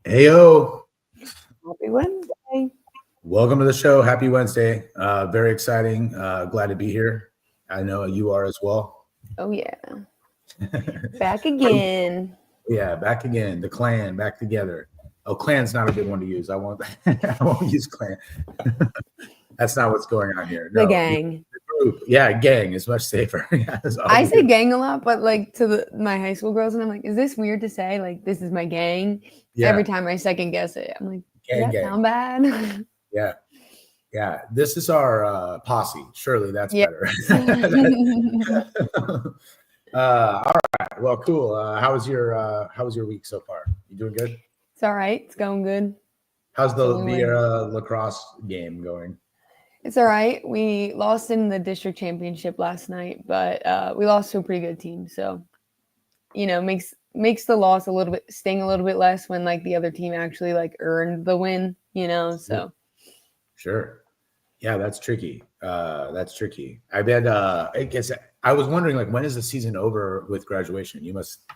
Heyo, Happy Wednesday. welcome to the show. Happy Wednesday. Very exciting. Glad to be here. I know you are as well. Oh, yeah. Back again. Yeah, back again. The clan back together. Oh, clan's not a good one to use. I won't. I won't use clan. That's not what's going on here. The No, gang. group. Yeah, gang is much safer. Yeah, I'll I be say good. gang a lot, but like to my high school girls, and I'm like, is this weird to say? Like, this is my gang. Yeah, Every time I second guess it, I'm like, does gang, that gang. sound bad? Yeah, yeah. This is our posse. Surely that's Yeah. better. It's All right. Well, cool. How was your week so far? You doing good? all right. It's going good. How's It's the only like Vieira lacrosse game going? it's all right. We lost in the district championship last night, but we lost to a pretty good team. So makes the loss a little bit sting a little bit less when like the other team actually like earned the win. So Sure. Yeah, that's tricky. That's tricky. I bet. I guess I was wondering, like, when is the season over with graduation?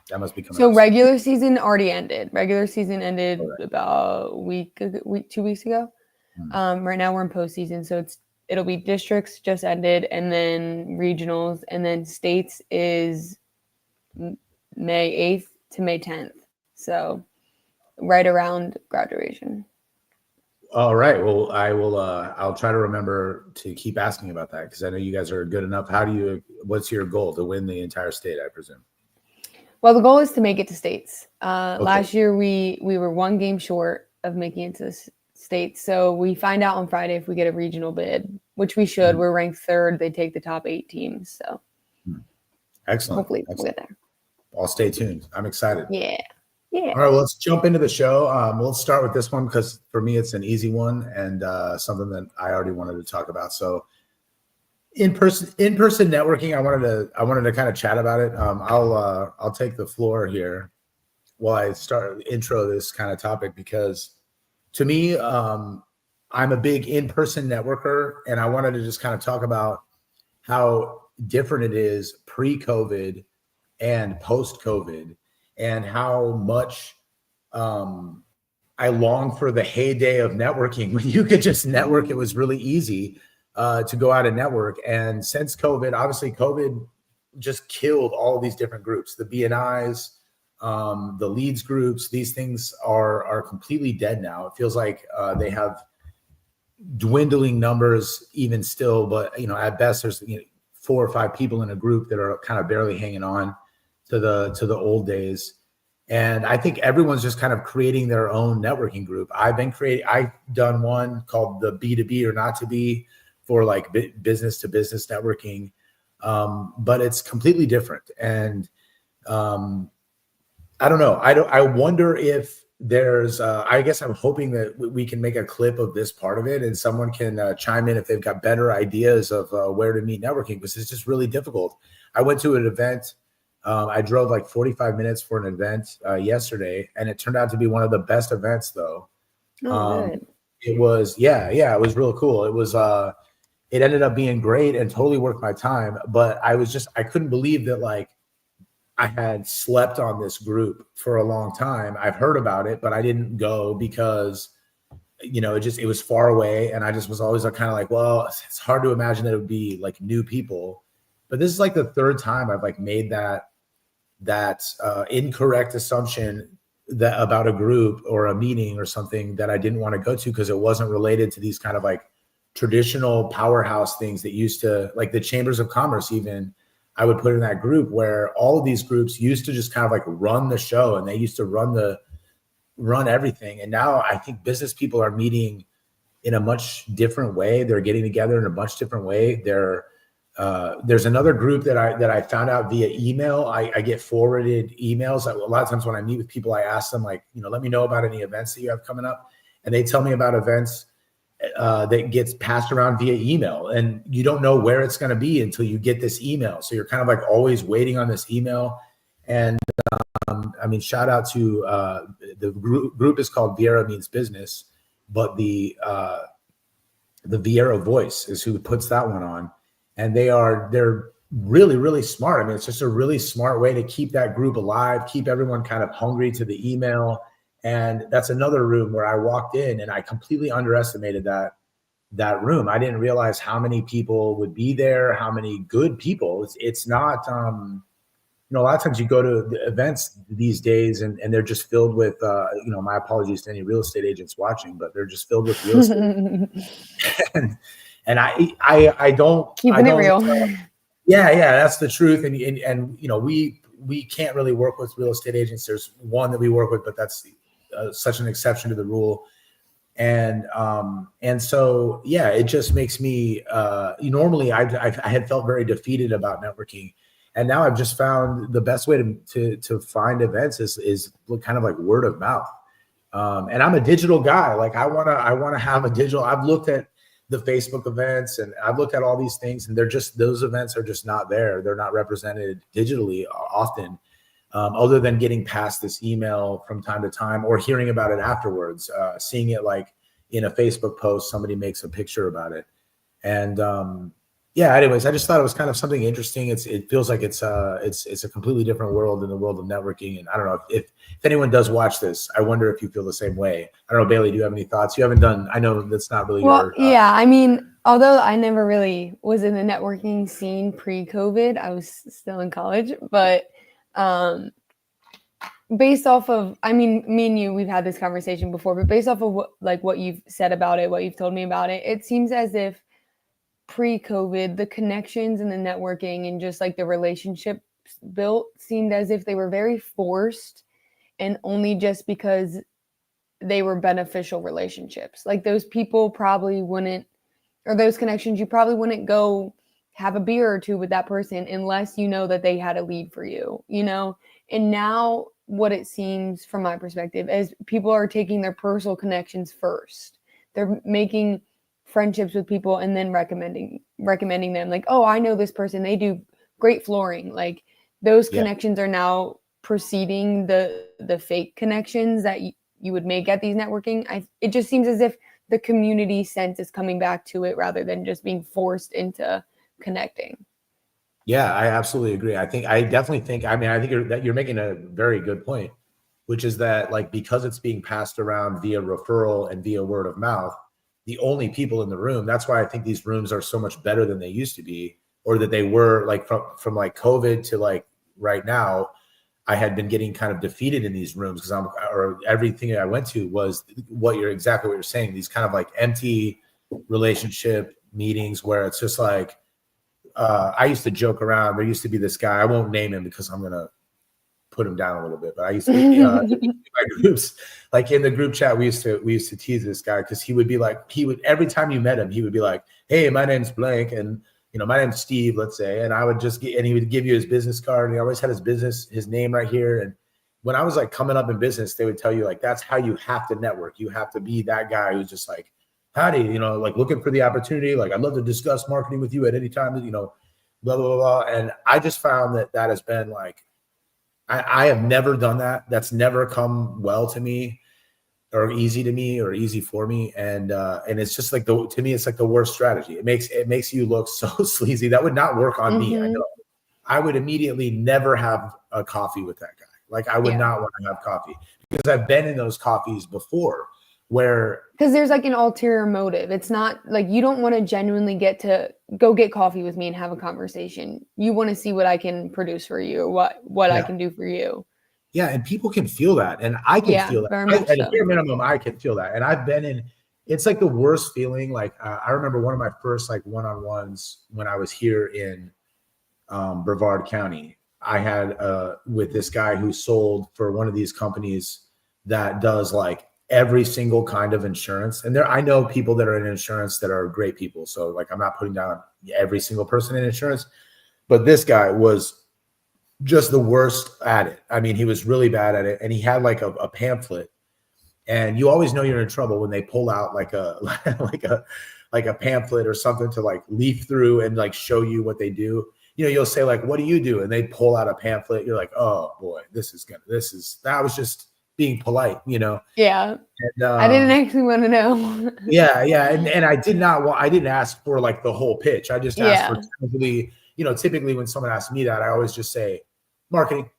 That must be coming So up soon. regular season already ended. Regular season All ended right. about week 2 weeks ago. Hmm. Right now we're in postseason, so it'll be districts just ended, and then regionals, and then states is May 8th to May 10th. So right around graduation. All right. Well, I will. I'll try to remember to keep asking about that because I know you guys are good enough. What's your goal to win the entire state? I presume. Well, the goal is to make it to states. Okay. Last year we were one game short of making it to states, so we find out on Friday if we get a regional bid, which we should. Mhm. We're ranked third. They take the top 8 teams, so Excellent. hopefully we'll Excellent. get there. I'll stay tuned. I'm excited. Yeah, yeah. All right, well, let's jump into the show. Let's start with this one because for me it's an easy one and something that I already wanted to talk about. So in person networking, I wanted to kind of chat about it. I'll take the floor here while I start intro this kind of topic because to me, I'm a big in-person networker, and I wanted to just kind of talk about how different it is pre-COVID and post-COVID, and how much I long for the heyday of networking when you could just network. It was really easy to go out and network. And since COVID, obviously, COVID just killed all of these different groups, the BNIs, the leads groups. These things are completely dead now. It feels like they have dwindling numbers even still, but at best there's 4 or 5 people in a group that are kind of barely hanging on to the old days. And I think everyone's just kind of creating their own networking group. I've done one called the B2B or not to be for like business to business networking. But it's completely different. And I don't know. I wonder if there's I guess I'm hoping that we can make a clip of this part of it and someone can chime in if they've got better ideas of where to meet networking, because it's just really difficult. I went to an event. I drove like 45 minutes for an event yesterday, and it turned out to be one of the best events though. Oh, good. It was, yeah, it was real cool. It ended up being great and totally worth my time, but I couldn't believe that like I had slept on this group for a long time. I've heard about it, but I didn't go because, it was far away. And I just was always kind of like, well, it's hard to imagine that it would be like new people. But this is like the third time I've like made that incorrect assumption that about a group or a meeting or something that I didn't want to go to because it wasn't related to these kind of like traditional powerhouse things that used to, like the chambers of commerce even, I would put in that group where all of these groups used to just kind of like run the show, and they used to run everything. And now I think business people are meeting in a much different way. They're getting together in a much different way. There's another group that I found out via email. I get forwarded emails. A lot of times when I meet with people, I ask them like, let me know about any events that you have coming up. And they tell me about events that gets passed around via email, and you don't know where it's going to be until you get this email. So you're kind of like always waiting on this email. And I mean, shout out to the group is called Vieira Means Business, but the Vieira Voice is who puts that one on. And they're really, really smart. I mean, it's just a really smart way to keep that group alive, keep everyone kind of hungry to the email. And that's another room where I walked in and I completely underestimated that room. I didn't realize how many people would be there, how many good people. It's not, a lot of times you go to the events these days and they're just filled with, my apologies to any real estate agents watching, but they're just filled with real estate. and I don't, Keeping it real. Yeah, that's the truth. And we can't really work with real estate agents. There's one that we work with, but that's such an exception to the rule. And so, yeah, it just makes me, normally I had felt very defeated about networking. And now I've just found the best way to find events is kind of like word of mouth. And I'm a digital guy. Like I want to have a digital, I've looked at the Facebook events and I've looked at all these things and those events are just not there. They're not represented digitally often, other than getting past this email from time to time or hearing about it afterwards, seeing it like in a Facebook post, somebody makes a picture about it. And, anyways, I just thought it was kind of something interesting. It feels like it's a completely different world in the world of networking. And I don't know if anyone does watch this, I wonder if you feel the same way. I don't know, Bailey, do you have any thoughts? You haven't done, I know that's not really yeah, I mean, although I never really was in the networking scene pre-COVID, I was still in college, but based off of, I mean, me and you, we've had this conversation before, but based off of what you've said about it, what you've told me about it, it seems as if pre-COVID, the connections and the networking and just like the relationships built seemed as if they were very forced and only just because they were beneficial relationships. Like those people probably wouldn't, or those connections, you probably wouldn't go have a beer or two with that person unless you know that they had a lead for you, And now what it seems from my perspective is people are taking their personal connections first. They're making friendships with people and then recommending them like, oh, I know this person, they do great flooring. Like those connections are now preceding the fake connections that you would make at these networking. It just seems as if the community sense is coming back to it rather than just being forced into connecting. Yeah, I absolutely agree. I think you're making a very good point, which is that like, because it's being passed around via referral and via word of mouth, the only people in the room, that's why I think these rooms are so much better than they used to be, or that they were like from like COVID to like right now. I had been getting kind of defeated in these rooms because everything I went to was exactly what you're saying. These kind of like empty relationship meetings where it's just like, I used to joke around. There used to be this guy, I won't name him because I'm going to put him down a little bit, but I used to, my groups, like in the group chat, we used to tease this guy because he would every time you met him, he would be like, hey, my name's blank. And, my name's Steve, let's say. And I would and he would give you his business card. And he always had his name right here. And when I was like coming up in business, they would tell you like, that's how you have to network. You have to be that guy who's just like, howdy, like looking for the opportunity. Like, I'd love to discuss marketing with you at any time, blah, blah, blah, blah. And I just found that has been like, I have never done that. That's never come well to me or easy to me or easy for me. And it's just like to me, it's like the worst strategy. It makes you look so sleazy. That would not work on me. I know. I would immediately never have a coffee with that guy. Like I would not want to have coffee because I've been in those coffees before because there's like an ulterior motive. It's not like you don't want to genuinely get to go get coffee with me and have a conversation. You want to see what I can produce for you, or what I can do for you. Yeah, and people can feel that, and I can feel that. At a bare minimum, I can feel that, and I've been in. It's like the worst feeling. Like I remember one of my first like one-on-ones when I was here in Brevard County. I had with this guy who sold for one of these companies that does like every single kind of insurance. And I know people that are in insurance that are great people. So like, I'm not putting down every single person in insurance, but this guy was just the worst at it. I mean, he was really bad at it. And he had like a pamphlet, and you always know you're in trouble when they pull out like a pamphlet or something to like leaf through and like show you what they do. You'll say like, what do you do? And they pull out a pamphlet. You're like, oh boy, that was just being polite, Yeah. And, I didn't actually want to know. Yeah. And I didn't ask for like the whole pitch. I just asked for typically when someone asks me that, I always just say marketing,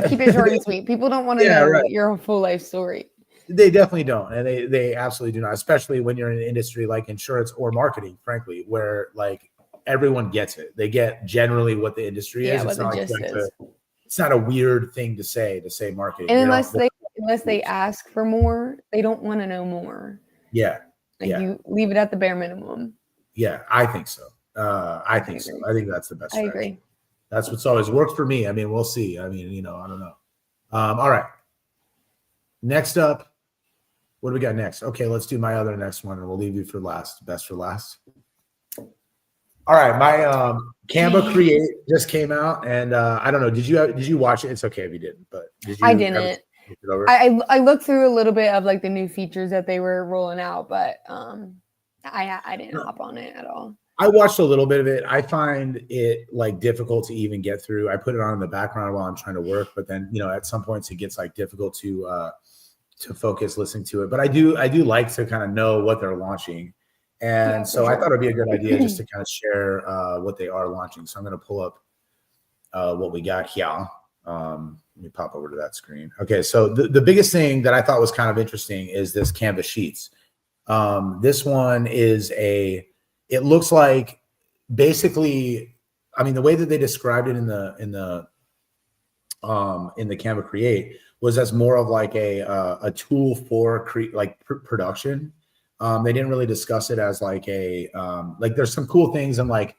Keep it short and sweet. People don't want to Yeah, know right. your full life story. They definitely don't, and they absolutely do not, especially when you're in an industry like insurance or marketing, frankly, where like everyone gets it. They get generally what the industry Yeah, is. what It's the not like gist is. it's not a weird thing to say marketing. And They don't. unless they ask for more, they don't want to know more. Yeah, Like yeah, you leave it at the bare minimum. yeah. I think so. I I think so. agree. I think that's the best I strategy. agree. That's what's always worked for me. I mean, we'll see. I mean, I don't know. All right. Next up, what do we got next? Okay, let's do my other next one, and we'll leave you for last. Best for last. All right, my Canva Create just came out, and I don't know. Did you watch it? It's okay if you didn't, but did I you ever didn't. look it over? I looked through a little bit of like the new features that they were rolling out, but I didn't hop on it at all. I watched a little bit of it. I find it like difficult to even get through. I put it on in the background while I'm trying to work, but then at some points it gets like difficult to focus listening to it. But I do like to kind of know what they're launching. And Yeah, so for I thought sure. it'd be a good idea just to kind of share what they are launching. So I'm going to pull up what we got here. Let me pop over to that screen. Okay, so the biggest thing that I thought was kind of interesting is this Canvas Sheets. This one is it looks like basically, I mean, the way that they described it in the Canva Create was as more of like a tool for production. They didn't really discuss it as like like there's some cool things and like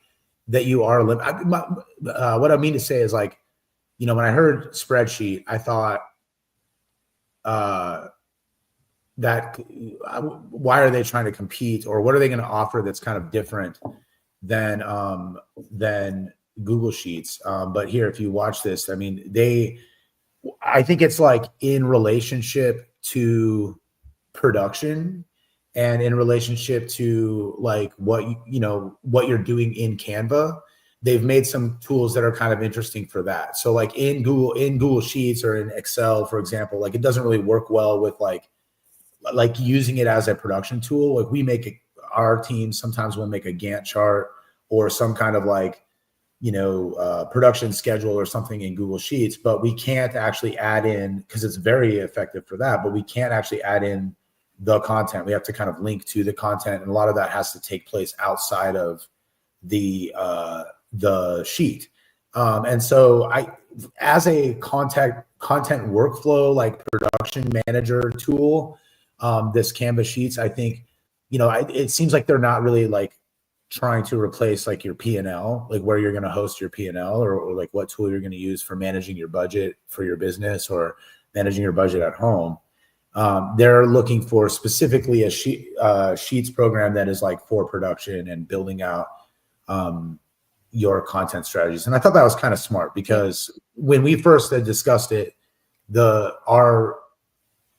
that you are what I mean to say is like, when I heard spreadsheet, I thought that why are they trying to compete, or what are they going to offer that's kind of different than Google Sheets? But here, if you watch this, I mean, I think it's like in relationship to production and in relationship to like what what you're doing in Canva. They've made some tools that are kind of interesting for that. So like in Google Sheets or in Excel, for example, like it doesn't really work well with like using it as a production tool. Like our team sometimes will make a Gantt chart or some kind of like production schedule or something in Google Sheets, but we can't actually add in, because it's very effective for that, but we can't actually add in the content. We have to kind of link to the content, and a lot of that has to take place outside of the sheet. And so as a content workflow, like production manager tool, this Canvas Sheets, I think, it seems like they're not really like trying to replace like your P&L, like where you're going to host your P&L, or like what tool you're going to use for managing your budget for your business or managing your budget at home. They're looking for specifically a Sheets program that is like for production and building out your content strategies. And I thought that was kind of smart, because when we first had discussed it, our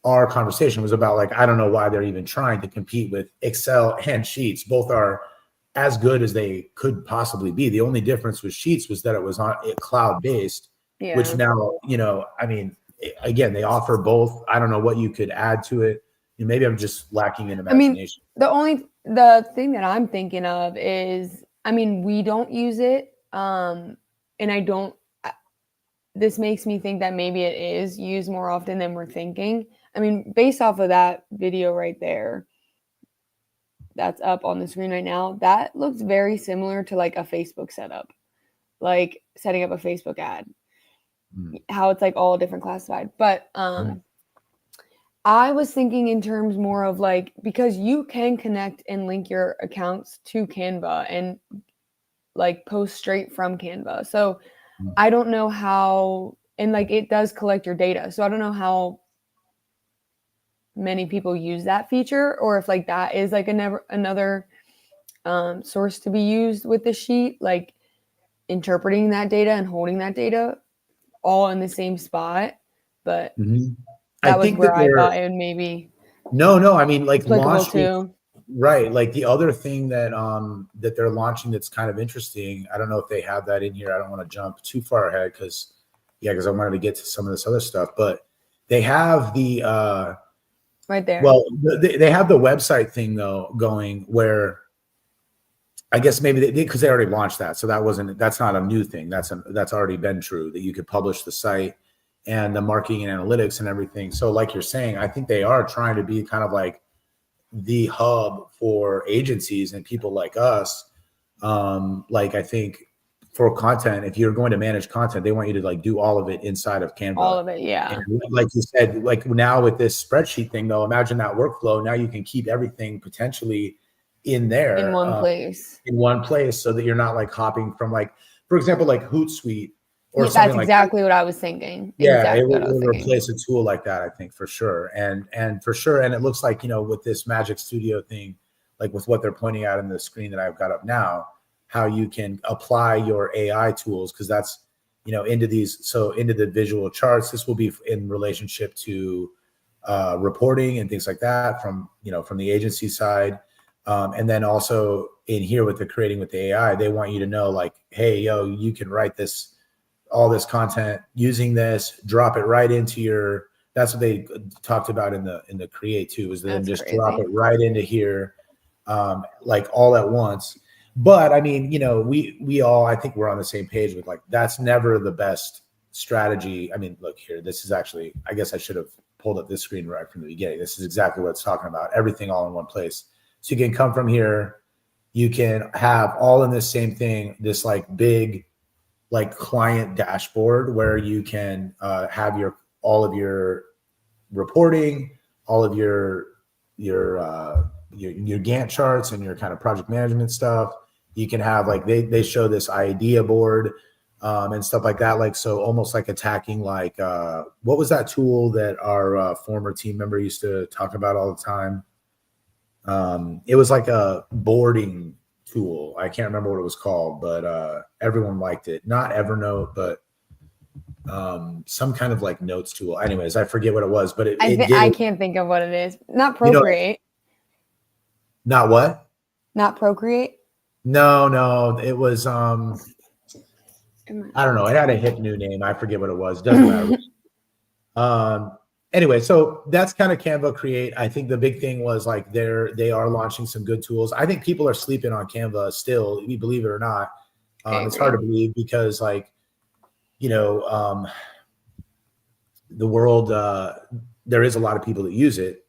conversation was about like, I don't know why they're even trying to compete with Excel and Sheets. Both are as good as they could possibly be. The only difference with Sheets was that it was on cloud-based, which now, I mean, again, they offer both. I don't know what you could add to it. Maybe I'm just lacking in imagination. I mean, the thing that I'm thinking of is, I mean, we don't use it. And this makes me think that maybe it is used more often than we're thinking. I mean, based off of that video right there, that's up on the screen right now, that looks very similar to like a Facebook setup, like setting up a Facebook ad, how it's like all different classified. But I was thinking in terms more of like, because you can connect and link your accounts to Canva and like post straight from Canva. So I don't know how, and like it does collect your data. So I don't know how many people use that feature, or if like that is like another source to be used with the sheet, like interpreting that data and holding that data all in the same spot. But that was where I thought it would maybe no, I mean, like applicable to. Right. Like the other thing that that they're launching that's kind of interesting. I don't know if they have that in here. I don't want to jump too far ahead because I wanted to get to some of this other stuff. But they have the right there. Well, they have the website thing though going, where I guess maybe because they already launched that, so that's not a new thing. That's already been true, that you could publish the site and the marketing and analytics and everything. So like you're saying, I think they are trying to be kind of like the hub for agencies and people like us. Like I think for content, if you're going to manage content, they want you to like do all of it inside of Canva. All of it, yeah. And like you said, like now with this spreadsheet thing, though, imagine that workflow. Now you can keep everything potentially in there, in one place, so that you're not like hopping from like, for example, like Hootsuite or something that's like exactly what I was thinking. Yeah, exactly it would replace a tool like that, I think, for sure. And for sure, and it looks like, you know, with this Magic Studio thing, like with what they're pointing out in the screen that I've got up now, how you can apply your AI tools, because that's, you know, into the visual charts. This will be in relationship to reporting and things like that from the agency side. And then also in here with the creating with the AI, they want you to know like, hey, yo, you can write all this content using this, drop it right into your, that's what they talked about in the create too, is then just crazy. Drop it right into here, like all at once. But I mean, you know, we all, I think we're on the same page with like, that's never the best strategy. I mean, look here, this is actually, I guess I should have pulled up this screen right from the beginning. This is exactly what it's talking about. Everything all in one place. So you can come from here, you can have all in this same thing, this like big, like client dashboard where you can have all of your reporting, all of your Gantt charts and your kind of project management stuff. You can have like they show this idea board and stuff like that. Like, so almost like attacking like what was that tool that our former team member used to talk about all the time? It was like a boarding tool. I can't remember what it was called, but everyone liked it. Not Evernote, but some kind of like notes tool. Anyways, I forget what it was, but I can't think of what it is. Not Procreate. Not what? Not Procreate? No. It was I don't know. It had a hip new name. I forget what it was. Doesn't matter. Anyway, so that's kind of Canva Create. I think the big thing was like they are launching some good tools. I think people are sleeping on Canva still, you believe it or not. It's hard to believe because like, you know, the world, there is a lot of people that use it.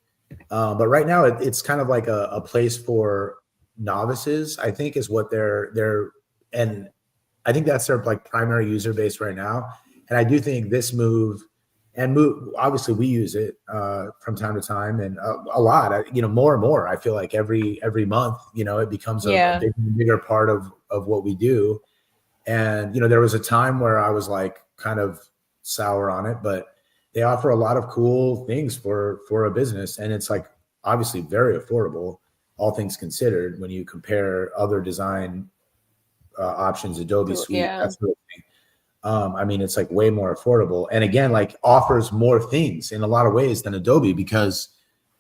But right now it's kind of like a place for novices, I think is what they're, and I think that's their like primary user base right now. And I do think this move, obviously we use it from time to time and a lot, you know, more and more. I feel like every month, you know, it becomes a bigger part of what we do. And, you know, there was a time where I was like kind of sour on it, but they offer a lot of cool things for a business. And it's like obviously very affordable, all things considered, when you compare other design options, Adobe Suite, that sort of thing. I mean, it's like way more affordable. And again, like offers more things in a lot of ways than Adobe because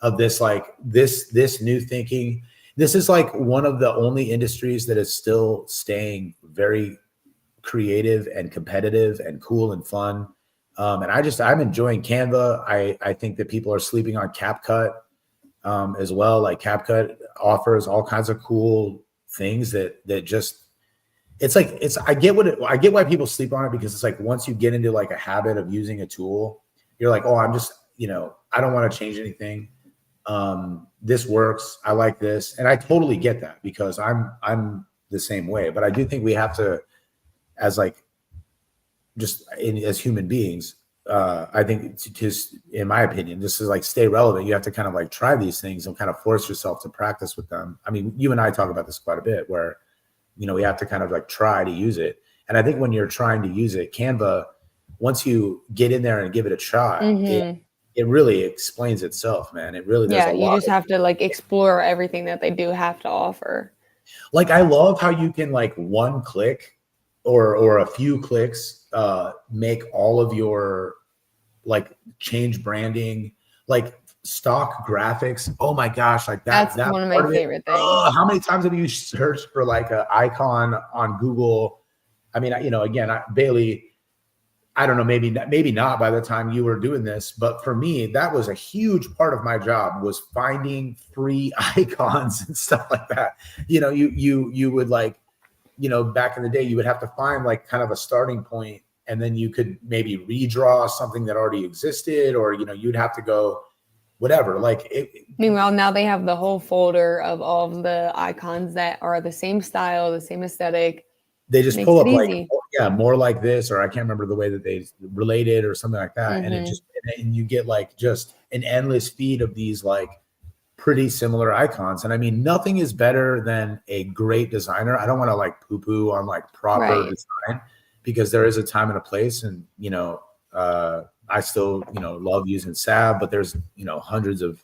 of this, like this new thinking. This is like one of the only industries that is still staying very creative and competitive and cool and fun. And I'm enjoying Canva. I think that people are sleeping on CapCut as well. Like CapCut offers all kinds of cool things that just, I get why people sleep on it, because it's like once you get into like a habit of using a tool, you're like, oh, I'm just, you know, I don't want to change anything. This works. I like this. And I totally get that because I'm the same way. But I do think we have to, as like, as human beings, I think just in my opinion, just to like stay relevant, you have to kind of like try these things and kind of force yourself to practice with them. I mean, you and I talk about this quite a bit where, you know, we have to kind of like try to use it. And I think when you're trying to use it, Canva, once you get in there and give it a try, it really explains itself, man. It really does a lot. Yeah, you just have to like explore everything that they do have to offer. Like, I love how you can like one click or a few clicks make all of your like change branding, like stock graphics. Oh my gosh, like that's one of my favorite things. Oh, how many times have you searched for like an icon on Google? I mean, you know, again, Bailey, I don't know, maybe not by the time you were doing this, but for me, that was a huge part of my job, was finding free icons and stuff like that. You know, you would like, you know, back in the day, you would have to find like kind of a starting point and then you could maybe redraw something that already existed, or you'd have to go whatever. Meanwhile, now they have the whole folder of all of the icons that are the same style, the same aesthetic. They just pull up more like this, or I can't remember the way that they related or something like that. And and you get like just an endless feed of these like pretty similar icons. And I mean, nothing is better than a great designer. I don't want to like poo-poo on like proper design, because there is a time and a place. And, I still, love using Sav, but there's, hundreds of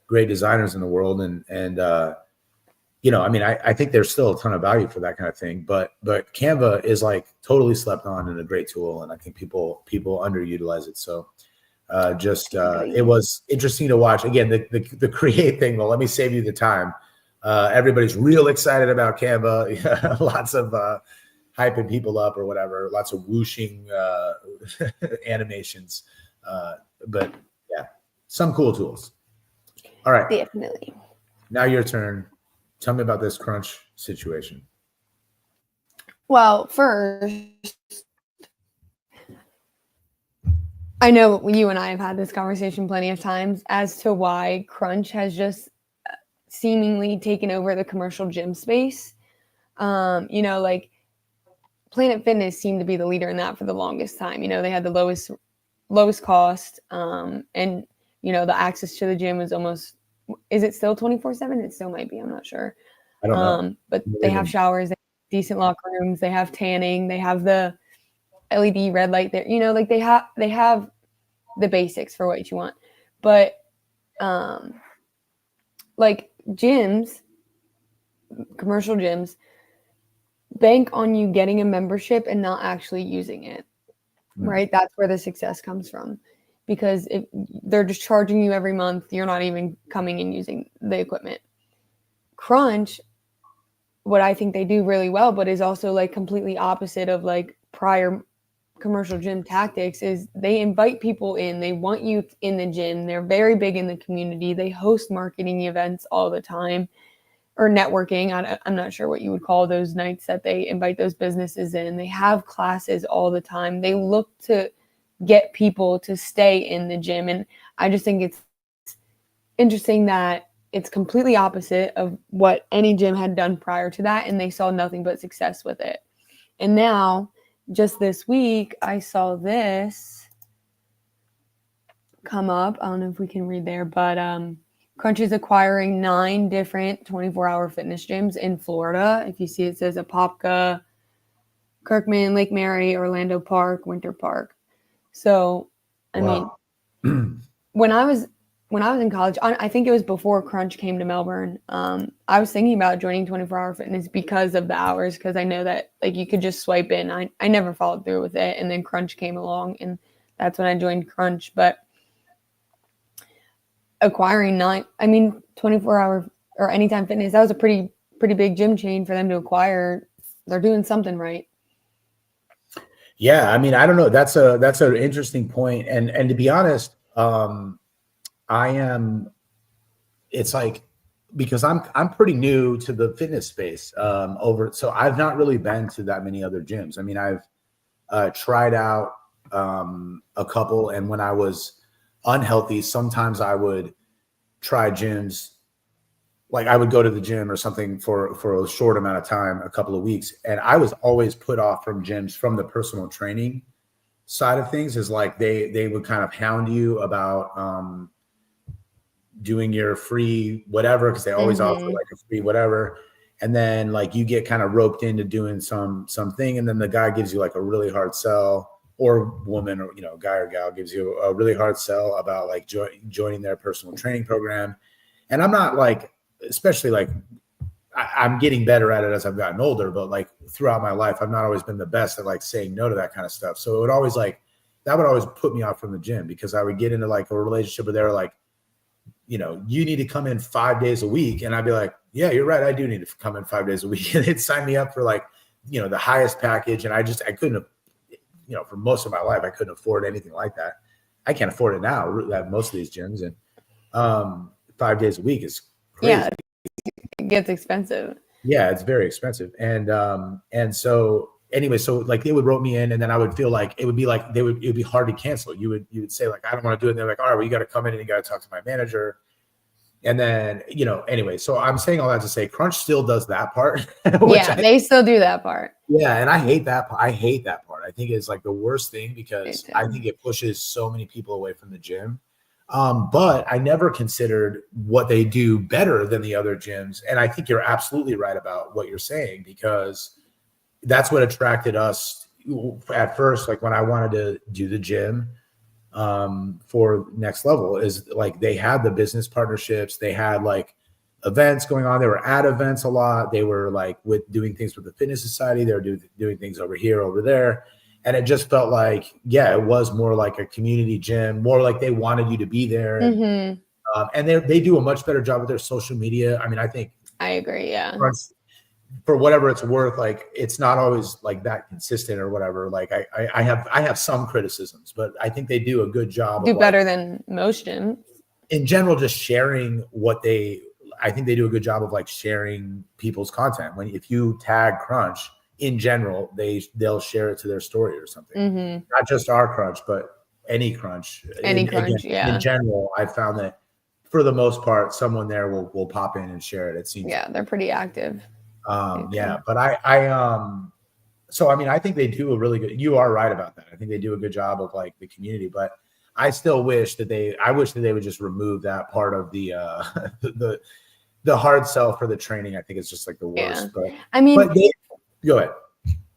great designers in the world. I mean, I think there's still a ton of value for that kind of thing, but Canva is like totally slept on and a great tool. And I think people underutilize it. So it was interesting to watch. Again, the create thing, well, let me save you the time. Everybody's real excited about Canva. Lots of hyping people up or whatever, lots of whooshing animations. But yeah, some cool tools. All right. Definitely. Now your turn. Tell me about this crunch situation. Well, first, I know you and I have had this conversation plenty of times as to why crunch has just seemingly taken over the commercial gym space. Like Planet Fitness seemed to be the leader in that for the longest time. They had the lowest cost, and the access to the gym was almost. Is it still 24/7? It still might be. I'm not sure. I don't know. But they have showers, they have decent locker rooms, they have tanning, they have the LED red light there. Like they have the basics for what you want. But like gyms, commercial gyms, bank on you getting a membership and not actually using it. Right? That's where the success comes from. Because if they're just charging you every month, you're not even coming and using the equipment. Crunch, what I think they do really well, but is also like completely opposite of like prior commercial gym tactics, is they invite people in. They want you in the gym. They're very big in the community. They host marketing events all the time, or networking. I'm not sure what you would call those nights that they invite those businesses in. They have classes all the time. They look to get people to stay in the gym. And I just think it's interesting that it's completely opposite of what any gym had done prior to that. And they saw nothing but success with it. And now, just this week, I saw this come up. I don't know if we can read there, but Crunch is acquiring 9 different 24-hour fitness gyms in Florida. If you see, it says Apopka, Kirkman, Lake Mary, Orlando Park, Winter Park. So, I mean, when I was in college, I think it was before Crunch came to Melbourne. I was thinking about joining 24-hour fitness because of the hours, because I know that like you could just swipe in. I never followed through with it, and then Crunch came along, and that's when I joined Crunch. But acquiring 24-hour or Anytime Fitness, that was a pretty big gym chain for them to acquire. They're doing something right. Yeah, I mean, I don't know. That's an interesting point. And to be honest, it's like, because I'm pretty new to the fitness space, so I've not really been to that many other gyms. I mean, I've tried out a couple, and when I was unhealthy, sometimes I would try gyms. Like I would go to the gym or something for a short amount of time, a couple of weeks. And I was always put off from gyms from the personal training side of things, is like they would kind of hound you about doing your free whatever, because they always offer like a free whatever. And then like you get kind of roped into doing something, and then the guy gives you like a really hard sell, or woman, or guy or gal gives you a really hard sell about like joining their personal training program. And I'm not like, especially like I'm getting better at it as I've gotten older, but like throughout my life, I've not always been the best at like saying no to that kind of stuff. So it would always that would always put me off from the gym, because I would get into like a relationship where they're like, you need to come in 5 days a week. And I'd be like, yeah, you're right. I do need to come in 5 days a week. And they'd sign me up for like, the highest package. And I couldn't have, for most of my life, I couldn't afford anything like that. I can't afford it now at most of these gyms. And 5 days a week is crazy. Yeah, it gets expensive. Yeah, it's very expensive. And so anyway, so like they would rope me in, and then I would feel like it would be hard to cancel. You would say like, I don't want to do it. And they're like, all right, well, you got to come in and you got to talk to my manager. And then, anyway, so I'm saying all that to say Crunch still does that part. They still do that part. Yeah. And I hate that part. I think it's like the worst thing because I think it pushes so many people away from the gym. But I never considered what they do better than the other gyms. And I think you're absolutely right about what you're saying, because that's what attracted us at first. Like when I wanted to do the gym for Next Level, is like they had the business partnerships, they had like events going on, they were at events a lot, they were like with doing things with the fitness society, they were doing things over here, over there, and it just felt like, it was more like a community gym, more like they wanted you to be there. And they do a much better job with their social media. I mean, I think I agree. Yeah. For whatever it's worth, like it's not always like that consistent or whatever. Like I have some criticisms, but I think they do a good job. Do better than most gyms in general, just sharing I think they do a good job of like sharing people's content. If you tag Crunch in general, they'll share it to their story or something. Not just our Crunch, but any Crunch. In general, I found that for the most part, someone there will pop in and share it. It seems. Yeah, they're pretty active. But so I mean, I think they do a really good. You are right about that. I think they do a good job of like the community, but I still wish that they would just remove that part of the the hard sell for the training. I think it's just like the worst. But I mean, go ahead.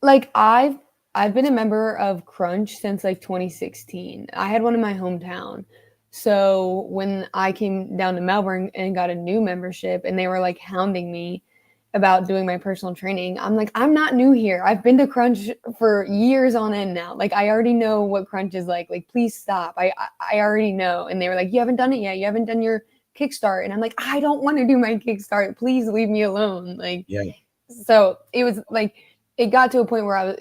Like I've been a member of Crunch since like 2016. I had one in my hometown. So when I came down to Melbourne and got a new membership, and they were like hounding me about doing my personal training, I'm like, I'm not new here. I've been to Crunch for years on end now. Like I already know what Crunch is like. Like, please stop. I already know. And they were like, you haven't done it yet. You haven't done your kickstart. And I'm like, I don't want to do my kickstart. Please leave me alone. Like, so it was like, it got to a point where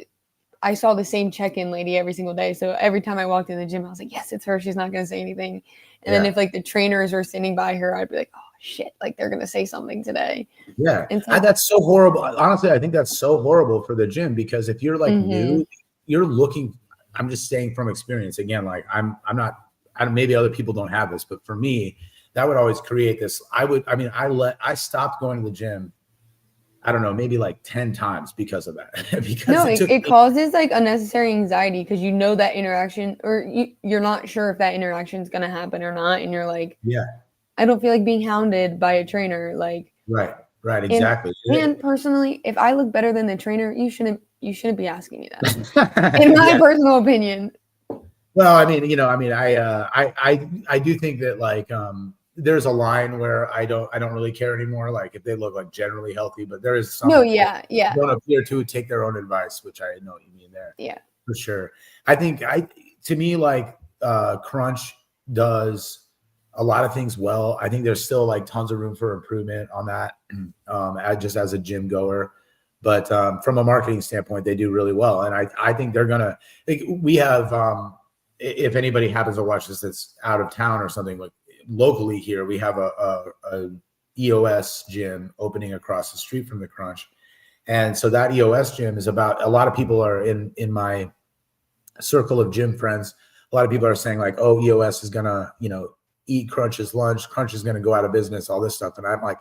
I saw the same check-in lady every single day. So every time I walked in the gym, I was like, yes, it's her. She's not going to say anything. And then if like the trainers were sitting by her, I'd be like, oh shit, like they're going to say something today. Yeah. And that's so horrible. Honestly, I think that's so horrible for the gym, because if you're like new, you're looking, I'm just saying from experience again, like I'm not, maybe other people don't have this, but for me, that would always create this. I stopped going to the gym, I don't know, maybe like 10 times because of that. Because it causes like unnecessary anxiety, because you know that interaction, or you're not sure if that interaction is going to happen or not. And you're like, I don't feel like being hounded by a trainer. Like, right, exactly. And personally, if I look better than the trainer, you shouldn't be asking me that. In my personal opinion. Well, I mean, I do think that like, there's a line where I don't really care anymore. Like if they look like generally healthy, but there is some. Don't appear to take their own advice, which I know what you mean there. Yeah, for sure. I think to me, like Crunch does a lot of things well. I think there's still like tons of room for improvement on that. Just as a gym goer, but from a marketing standpoint, they do really well. And I think they're gonna. We have, if anybody happens to watch this that's out of town or something, like locally here, we have a EOS gym opening across the street from the Crunch. And so that EOS gym is about, a lot of people are in my circle of gym friends. A lot of people are saying like, oh, EOS is going to, eat Crunch's lunch. Crunch is going to go out of business, all this stuff. And I'm like,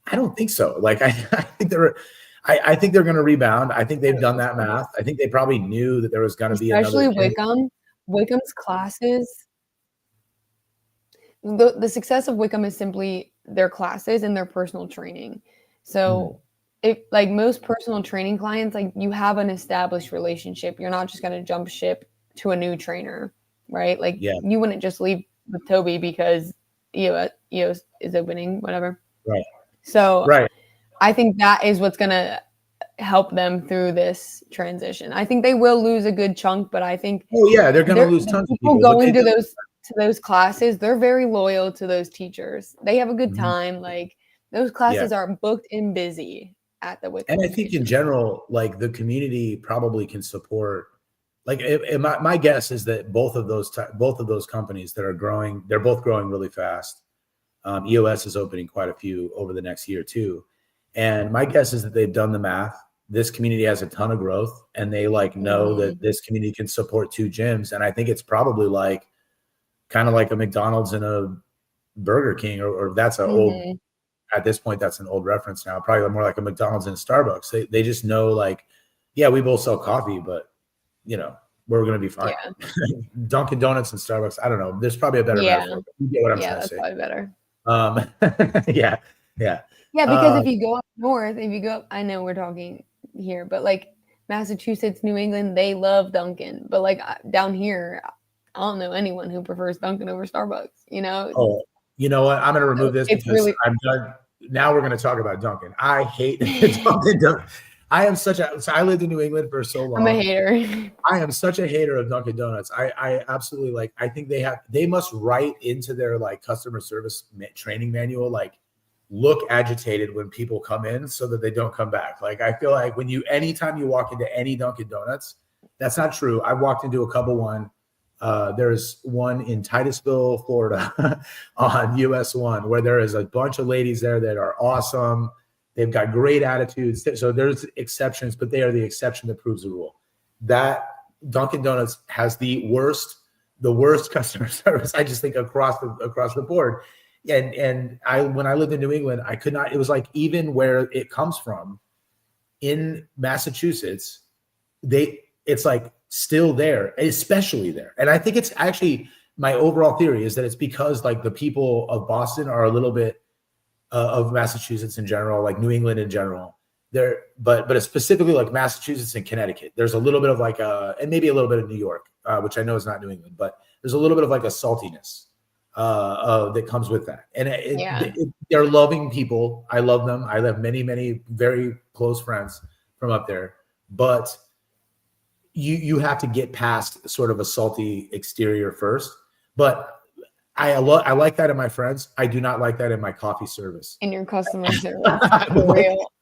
I don't think so. Like, I think they're going to rebound. I think they've done that math. I think they probably knew that there was going to be especially Wickham's classes. The success of Wickham is simply their classes and their personal training. So if like most personal training clients, like you have an established relationship, you're not just going to jump ship to a new trainer, right? Like you wouldn't just leave with Toby because EOS is opening, whatever. Right. So I think that is what's going to help them through this transition. I think they will lose a good chunk, but I think they're going to lose tons of people going to those classes. They're very loyal to those teachers. They have a good time. Like those classes are booked and busy at the Wickham. And I think in general, like the community probably can support. Like my guess is that both of those companies that are growing, they're both growing really fast. EOS is opening quite a few over the next year too. And my guess is that they've done the math this community has a ton of growth, and they like know that this community can support 2 gyms. And I think it's probably like kind of like a McDonald's and a Burger King, or that's an old, at this point, that's an old reference now, probably more like a McDonald's and a Starbucks. They just know, like, yeah, we both sell coffee, but you know, we're going to be fine. Yeah. Dunkin' Donuts and Starbucks, I don't know. There's probably a better metaphor. You get what I'm trying to say. Probably better. Yeah. Yeah, because if you go up north, I know we're talking here, but like Massachusetts, New England, they love Dunkin'. But like down here, I don't know anyone who prefers Dunkin' over Starbucks, you know? Oh, you know what? I'm going to remove this because I'm done. Now we're going to talk about Dunkin'. I hate Dunkin'. I lived in New England for so long. I'm a hater. I am such a hater of Dunkin' Donuts. I absolutely like, I think they must write into their like customer service training manual, like, look agitated when people come in so that they don't come back. Like, I feel like anytime you walk into any Dunkin' Donuts, that's not true. I've walked into a couple. There's one in Titusville, Florida on US 1 where there is a bunch of ladies there that are awesome. They've got great attitudes. So there's exceptions, but they are the exception that proves the rule. That Dunkin' Donuts has the worst customer service, I just think, across the board. And when I lived in New England, I could not, it was like, even where it comes from in Massachusetts, it's like still there, especially there. And I think it's actually, my overall theory is that it's because like the people of Boston are a little bit of Massachusetts in general, like New England in general. But it's specifically like Massachusetts and Connecticut. There's a little bit of like and maybe a little bit of New York, which I know is not New England, but there's a little bit of like a saltiness that comes with that. And they're loving people. I love them. I have many, many very close friends from up there, but you have to get past sort of a salty exterior first. But I like that in my friends. I do not like that in my coffee service. In your customer service. For real.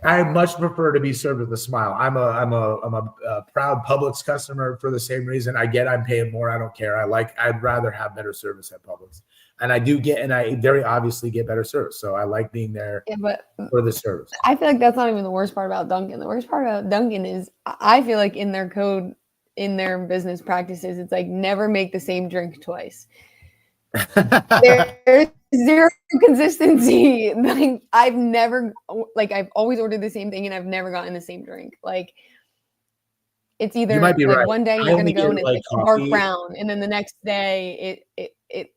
I much prefer to be served with a smile. I'm a proud Publix customer for the same reason. I'm paying more. I don't care. I'd rather have better service at Publix. And I very obviously get better service. So I like being there for the service. I feel like that's not even the worst part about Dunkin'. The worst part about Dunkin' is I feel like in their code, in their business practices, it's like never make the same drink twice. There's zero consistency. Like I've always ordered the same thing and I've never gotten the same drink. Like it's either you might be like right. One day you're gonna go and it's like dark brown, and then the next day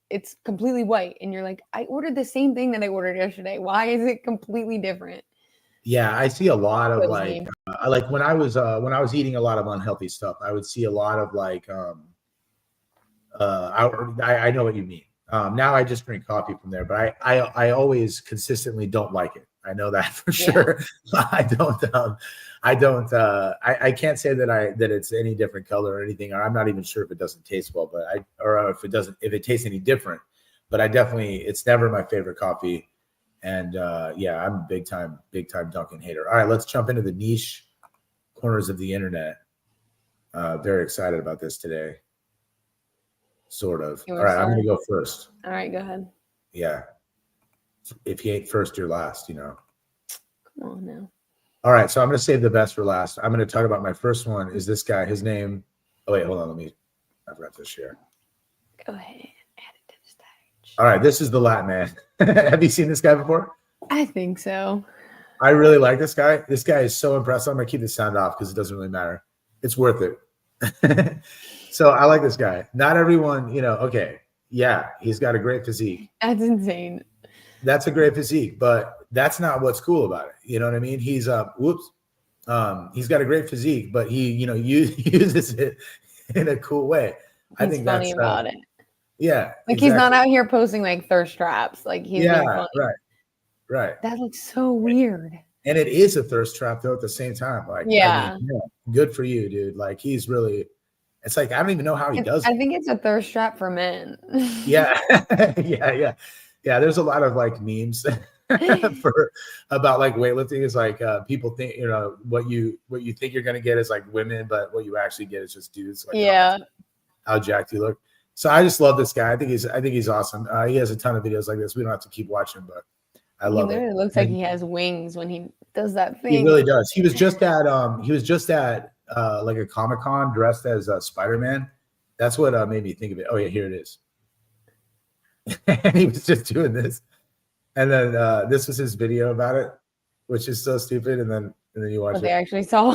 it's completely white, and you're like, I ordered the same thing that I ordered yesterday. Why is it completely different? Yeah, I see a lot of like when I was eating a lot of unhealthy stuff, I would see a lot of like I know what you mean. Now I just drink coffee from there, but I always consistently don't like it. I know that for sure. I can't say that it's any different color or anything, or I'm not even sure if it doesn't taste well, but if it tastes any different, but it's never my favorite coffee. And I'm a big time Dunkin' hater. All right, let's jump into the niche corners of the internet. Very excited about this today. Sort of. All right, I'm going to go first. All right, go ahead. Yeah. If you ain't first, you're last, you know. Come on now. All right, so I'm going to save the best for last. I'm going to talk about my first one is this guy. His name. Oh, wait, hold on. I forgot to share. Go ahead. Add it to the stage. All right, this is the Lat Man. Have you seen this guy before? I think so. I really like this guy. This guy is so impressive. I'm going to keep the sound off because it doesn't really matter. It's worth it. So I like this guy. Not everyone, okay. Yeah, he's got a great physique. That's insane. That's a great physique, but that's not what's cool about it. You know what I mean? He's he's got a great physique, but he, uses it in a cool way. I think funny that's about it. Yeah. Like exactly. He's not out here posting like thirst traps. Like he's funny. Right. That looks so weird. And it is a thirst trap though at the same time. Like, good for you, dude. Like he's really. It's like I don't even know how he does it. I think it's a thirst trap for men. Yeah. Yeah. There's a lot of like memes about like weightlifting is like people think what you think you're gonna get is like women, but what you actually get is just dudes. Like, how jacked you look. So I just love this guy. I think he's awesome. He has a ton of videos like this. We don't have to keep watching, but I He love it. literally looks like he has wings when he does that thing. He really does. He was just at like a Comic-Con dressed as Spider-Man. That's what made me think of it. Oh yeah, here it is. And he was just doing this. And then this was his video about it, which is so stupid. And then you watch What they it. actually saw.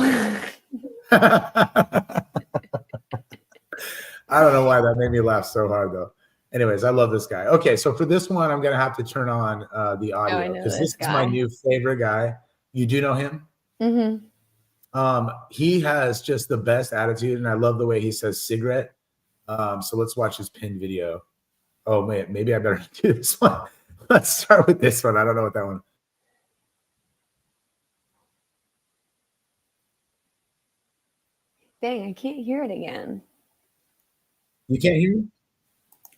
I don't know why that made me laugh so hard though. Anyways, I love this guy. Okay, so for this one, I'm gonna have to turn on the audio because this is my new favorite guy. You do know him? Mm-hmm. He has just the best attitude, and I love the way he says cigarette. So let's watch his pin video. Oh man, maybe I better do this one. Let's start with this one. I don't know what that one. Dang, I can't hear it again. You can't hear me?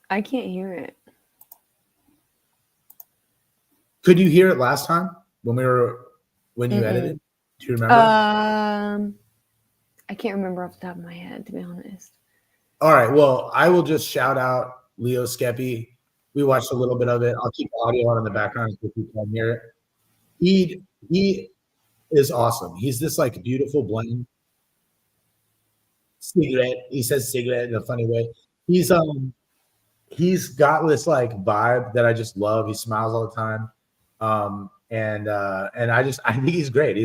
I can't hear it. Could you hear it last time when you edited? Do you remember? I can't remember off the top of my head, to be honest. All right. Well, I will just shout out Leo Skeppy. We watched a little bit of it. I'll keep the audio on in the background so people can hear it. He is awesome. He's this like beautiful blend. Cigarette. He says cigarette in a funny way. He's got this like vibe that I just love. He smiles all the time. And I think he's great. He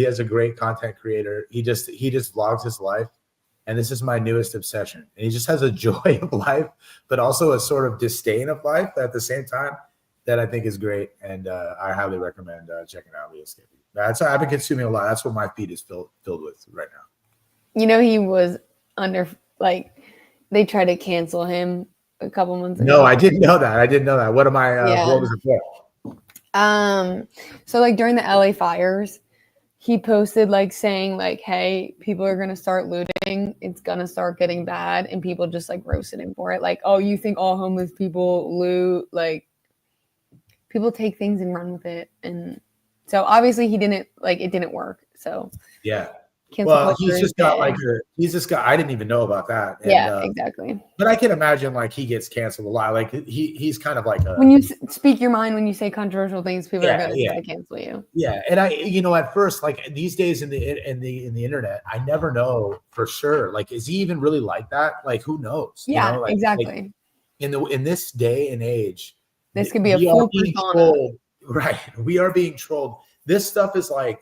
has a great content creator. He just vlogs his life. And this is my newest obsession. And he just has a joy of life, but also a sort of disdain of life at the same time that I think is great. And I highly recommend checking out Leo Skeppy. I've been consuming a lot. That's what my feed is filled with right now. You know, he was under, like, they tried to cancel him a couple months ago. No, I didn't know that. What am I, what was it for? So like during the LA fires, he posted like saying like, hey, people are going to start looting. It's going to start getting bad. And people just like roasted him for it. Like, oh, you think all homeless people loot? Like, people take things and run with it. And so obviously it didn't work. So yeah. Well, he's this guy. I didn't even know about that. And, yeah, exactly. But I can imagine like he gets canceled a lot. Like he's kind of like when you speak your mind, when you say controversial things, people are going to cancel you. Yeah, and at first, like these days in the internet, I never know for sure. Like, is he even really like that? Like, who knows? Yeah, exactly. Like, in this day and age, this could be a full persona. Right, we are being trolled. This stuff is like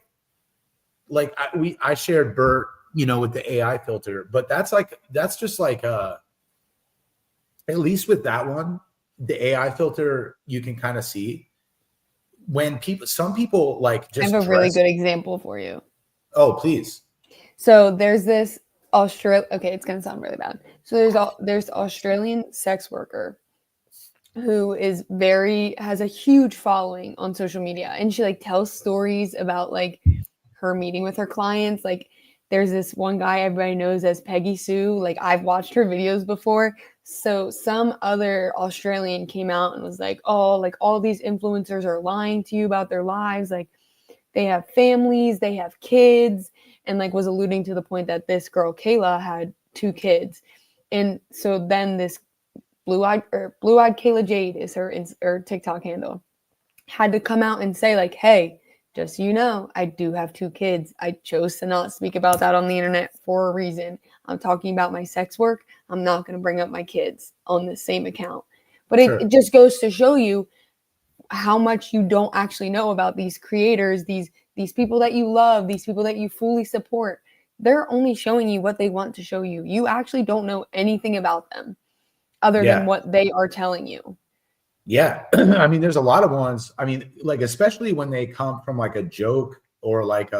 I shared Bert, with the AI filter, but that's just like at least with that one, the AI filter, you can kind of see when some people like just I have a really good example for you. Oh, please. So there's this okay, it's gonna sound really bad. So there's Australian sex worker who has a huge following on social media, and she like tells stories about like her meeting with her clients. Like there's this one guy everybody knows as Peggy Sue. Like I've watched her videos before. So some other Australian came out and was like, oh, like all these influencers are lying to you about their lives. Like they have families, they have kids, and like was alluding to the point that this girl, Kayla, had 2 kids. And so then this blue-eyed Kayla Jade is her TikTok handle, had to come out and say like, hey, just so you know, I do have 2 kids. I chose to not speak about that on the internet for a reason. I'm talking about my sex work. I'm not going to bring up my kids on the same account. But it just goes to show you how much you don't actually know about these creators, these people that you love, these people that you fully support. They're only showing you what they want to show you. You actually don't know anything about them other than what they are telling you. Yeah. I mean, there's a lot of ones. I mean, like, especially when they come from like a joke or like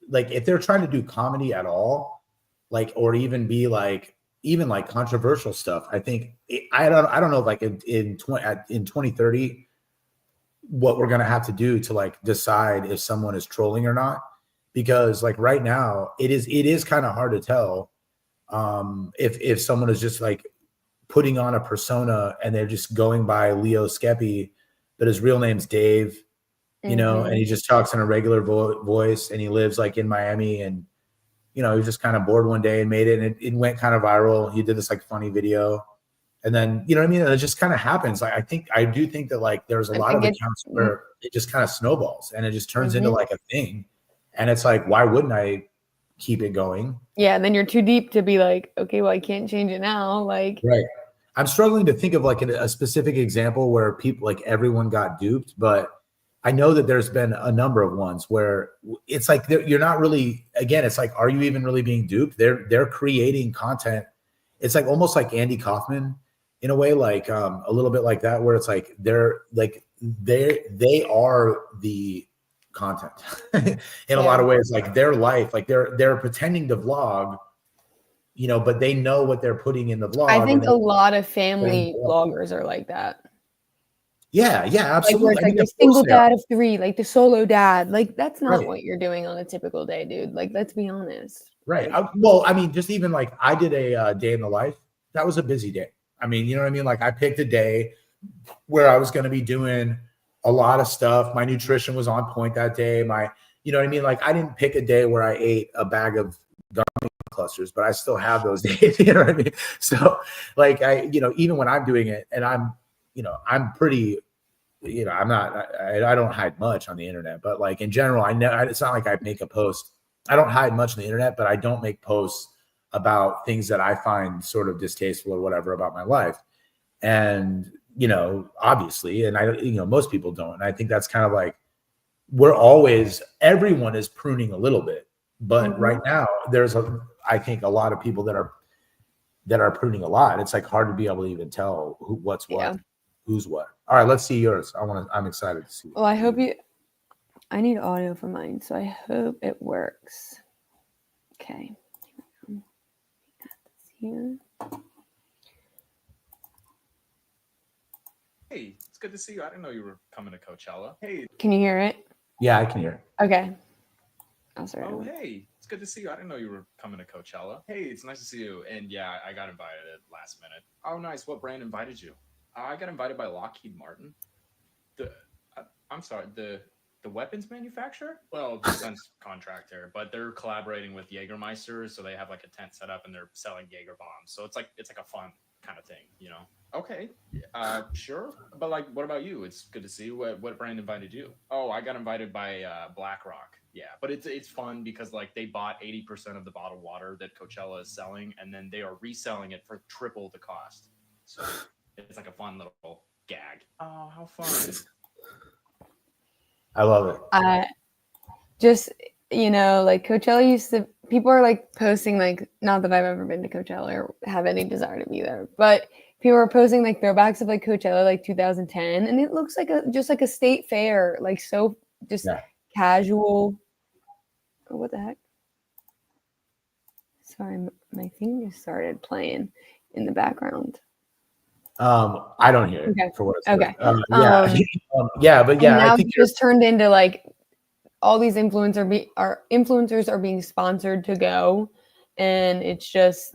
if they're trying to do comedy at all, like, or even be like, even like controversial stuff. I think I don't know if like in 2030, what we're going to have to do to like decide if someone is trolling or not, because like right now it is kind of hard to tell if someone is just like putting on a persona and they're just going by Leo Skeppy, but his real name's Dave, and he just talks in a regular voice, and he lives like in Miami, and he was just kind of bored one day and made it, and it went kind of viral. He did this like funny video, And then, you know what I mean? And it just kind of happens. Like, I do think that like there's a lot of accounts where it just kind of snowballs and it just turns into like a thing. And it's like, why wouldn't I keep it going? Yeah. And then you're too deep to be like, okay, well, I can't change it now. Like, right. I'm struggling to think of like a specific example where people, like everyone got duped, but I know that there's been a number of ones where it's like, you're not really, again, it's like, are you even really being duped? They're creating content. It's like almost like Andy Kaufman in a way, like a little bit like that, where it's like they are the content in a lot of ways, like their life, like they're pretending to vlog, you know, but they know what they're putting in the vlog. I think a lot of family vloggers are like that. Yeah, absolutely. Like, the single dad of 3, like the solo dad. Like, that's not what you're doing on a typical day, dude. Like, let's be honest. Right. Well, I mean, just even like I did a day in the life. That was a busy day. I mean, you know what I mean? Like I picked a day where I was going to be doing a lot of stuff. My nutrition was on point that day. You know what I mean? Like I didn't pick a day where I ate a bag of gummy clusters, but I still have those days. You know what I mean? So like even when I'm doing it and I'm pretty, I don't hide much on the internet, but like in general, I know it's not like I make a post. I don't hide much on the internet, but I don't make posts about things that I find sort of distasteful or whatever about my life. And, obviously, and most people don't. And I think that's kind of like, everyone is pruning a little bit, but right now there's I think a lot of people that are pruning a lot. It's like hard to be able to even tell what's what, who's what. All right, let's see yours. I'm excited to see. Well, I need audio for mine, so I hope it works. Okay. Here. Hey, it's good to see you. I didn't know you were coming to Coachella. Hey. Can you hear it? Yeah, I can hear it. Okay. Oh, hey, it's good to see you. I didn't know you were coming to Coachella. Hey, it's nice to see you. And yeah, I got invited at last minute. Oh, nice. What brand invited you? I got invited by Lockheed Martin. The weapons manufacturer? Well, defense contractor, but they're collaborating with Jägermeister, so they have like a tent set up and they're selling Jaeger bombs. So it's like a fun kind of thing, Okay, sure. But like, what about you? It's good to see you. What brand invited you? Oh, I got invited by BlackRock. Yeah, but it's fun because like they bought 80% of the bottled water that Coachella is selling, and then they are reselling it for triple the cost. So it's like a fun little gag. Oh, how fun! I love it. Just, like Coachella people are like posting, like, not that I've ever been to Coachella or have any desire to be there, but people are posting like throwbacks of like Coachella, like 2010. And it looks like just like a state fair, like so just casual. Oh, what the heck? Sorry, my thing just started playing in the background. I don't hear it for what it's okay. But now I think it just turned into like all these influencers are being sponsored to go, and it's just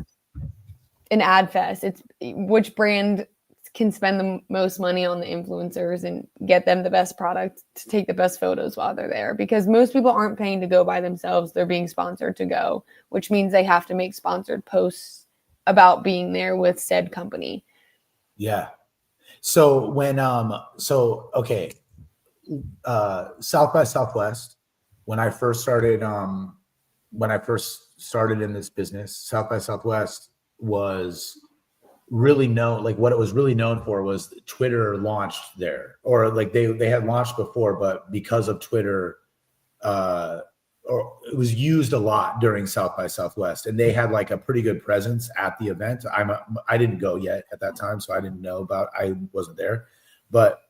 an ad fest. It's which brand can spend the most money on the influencers and get them the best product to take the best photos while they're there, because most people aren't paying to go by themselves. They're being sponsored to go, which means they have to make sponsored posts about being there with said company. Yeah. So when South by Southwest, when I first started in this business, South by Southwest was really known, like what it was really known for was Twitter launched there, or like they had launched before, but because of Twitter, or it was used a lot during South by Southwest, and they had like a pretty good presence at the event. I didn't go yet at that time, so I didn't know I wasn't there, but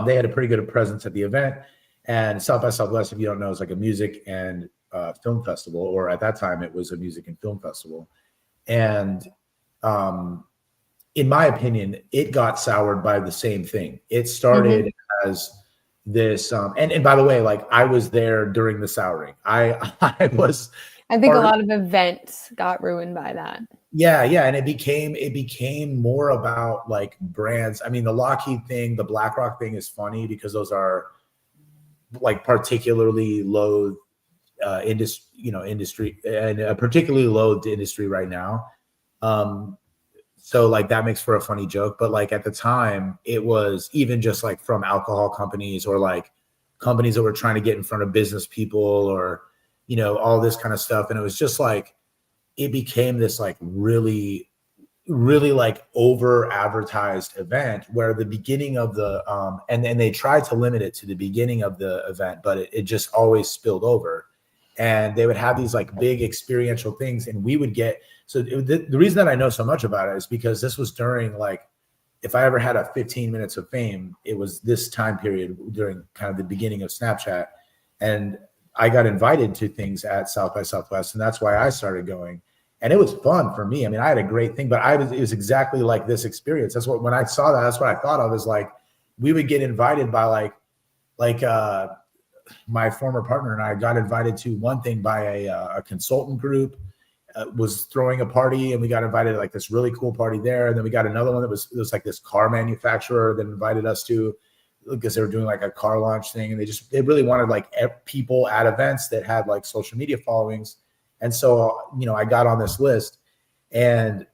they had a pretty good presence at the event. And South by Southwest, if you don't know, is like a music and film festival, or at that time it was a music and film festival. And in my opinion, it got soured by the same thing. It started as this, and by the way, like I was there during the souring. I think a lot of events got ruined by that. Yeah. And it became more about like brands. I mean, the Lockheed thing, the BlackRock thing is funny because those are like particularly low industry and a particularly low industry right now. So like that makes for a funny joke. But like at the time, it was even just like from alcohol companies or like companies that were trying to get in front of business people or, you know, all this kind of stuff. And it was just like, it became this like really, really like over advertised event where the beginning of the, and then they tried to limit it to the beginning of the event, but it just always spilled over. And they would have these like big experiential things. And we would get, so the reason that I know so much about it is because this was during like, if I ever had a 15 minutes of fame, it was this time period during kind of the beginning of Snapchat. And I got invited to things at South by Southwest. And that's why I started going. And it was fun for me. I mean, I had a great thing, but it was exactly like this experience. That's what, when I saw that, that's what I thought of is like, we would get invited by like my former partner and I got invited to one thing by a consultant group was throwing a party, and we got invited to like this really cool party there. And then we got another one that was like this car manufacturer that invited us to, because they were doing like a car launch thing. And they really wanted like people at events that had like social media followings. And so, you know, I got on this list, and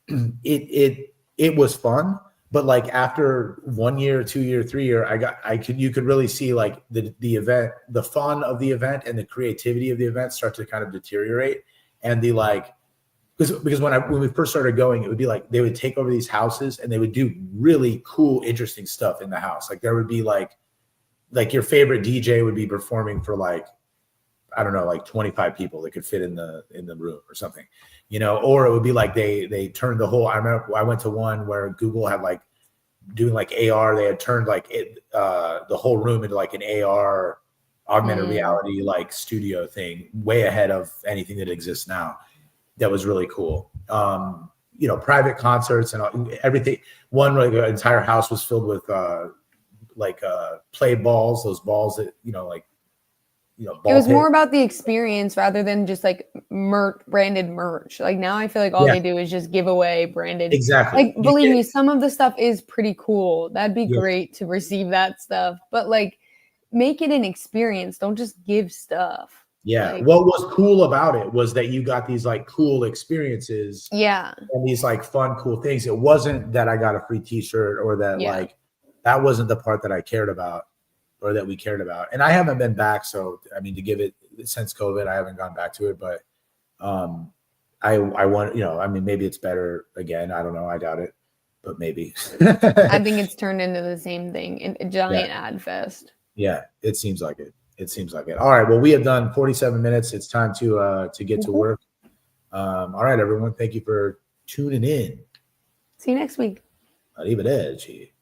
it was fun. But like after 1 year, 2 year, 3 year, you could really see like the event, the fun of the event and the creativity of the event start to kind of deteriorate. And the like, because when we first started going, it would be like they would take over these houses and they would do really cool, interesting stuff in the house. Like there would be like your favorite DJ would be performing for like, I don't know, like 25 people that could fit in the room or something, you know, or it would be like they turned the whole, I remember I went to one where Google had like doing like AR, they had turned like the whole room into like an AR augmented reality, like studio thing, way ahead of anything that exists now. That was really cool. You know, private concerts and everything. One, like the entire house was filled with play balls, those balls that, you know, like, you know, it was more about the experience rather than just like branded merch. Like now I feel like all they do is just give away branded. Exactly. Like, believe me, some of the stuff is pretty cool. That'd be great to receive that stuff, but like make it an experience. Don't just give stuff. Yeah. Like, what was cool about it was that you got these like cool experiences. Yeah. And these like fun, cool things. It wasn't that I got a free t-shirt or that like, that wasn't the part that I cared about or that we cared about. And I haven't been back. So, I mean, to give it since COVID, I haven't gone back to it, but I want, you know, I mean, maybe it's better again. I don't know. I doubt it, but maybe. I think it's turned into the same thing, a giant ad fest. Yeah, it seems like it. It seems like it. All right. Well, we have done 47 minutes. It's time to get to work. All right, everyone. Thank you for tuning in. See you next week. Arrivederci.